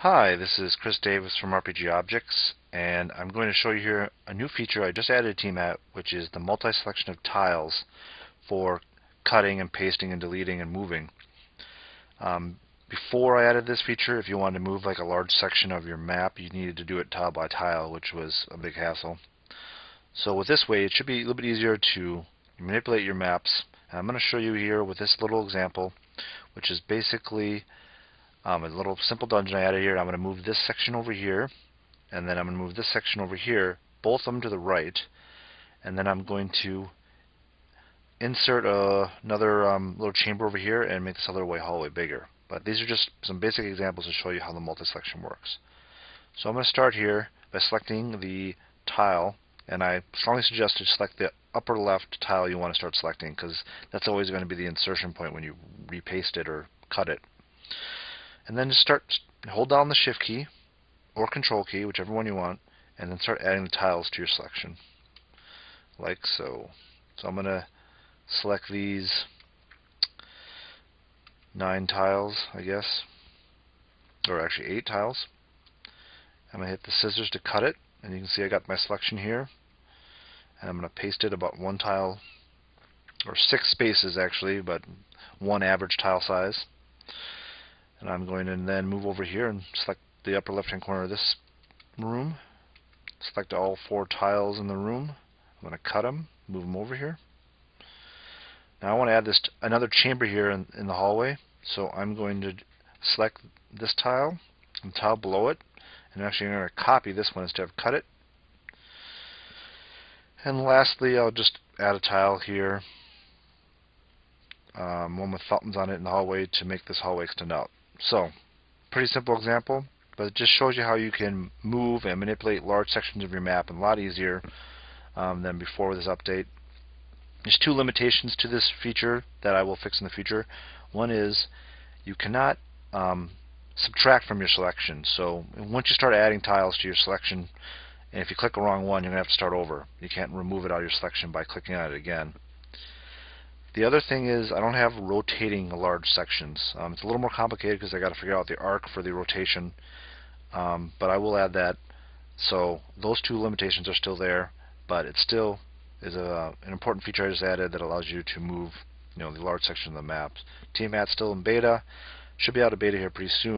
Hi, this is Chris Davis from RPG Objects, and I'm going to show you here a new feature I just added to Tiamat, which is the multi-selection of tiles for cutting and pasting and deleting and moving. Before I added this feature, if you wanted to move like a large section of your map, you needed to do it tile by tile, which was a big hassle. So with this way, it should be a little bit easier to manipulate your maps. And I'm going to show you here with this little example, which is basically a little simple dungeon I added here. I'm going to move this section over here, and then I'm going to move this section over here, both of them to the right, and then I'm going to insert another little chamber over here and make this other hallway bigger. But these are just some basic examples to show you how the multi-selection works. So I'm going to start here by selecting the tile, and I strongly suggest to select the upper left tile you want to start selecting, because that's always going to be the insertion point when you repaste it or cut it. And then just hold down the shift key or control key, whichever one you want, and then start adding the tiles to your selection, like so. So I'm going to select these 9 tiles, I guess, or actually 8 tiles. I'm going to hit the scissors to cut it, and you can see I got my selection here. And I'm going to paste it about 1 tile, or 6 spaces actually, but 1 average tile size. And I'm going to then move over here and select the upper left hand corner of this room. Select all 4 tiles in the room. I'm going to cut them, move them over here. Now I want to add another chamber here in the hallway, so I'm going to select this tile and the tile below it, and actually I'm going to copy this one instead of cut it. And lastly, I'll just add a tile here, one with fountains on it in the hallway to make this hallway extend out. So, pretty simple example, but it just shows you how you can move and manipulate large sections of your map a lot easier than before with this update. There's 2 limitations to this feature that I will fix in the future. One is you cannot subtract from your selection. So once you start adding tiles to your selection, and if you click the wrong one, you're going to have to start over. You can't remove it out of your selection by clicking on it again. The other thing is I don't have rotating large sections. It's a little more complicated because I got to figure out the arc for the rotation, but I will add that. So those 2 limitations are still there, but it still is an important feature I just added that allows you to move, the large section of the maps. Tiamat's still in beta. Should be out of beta here pretty soon.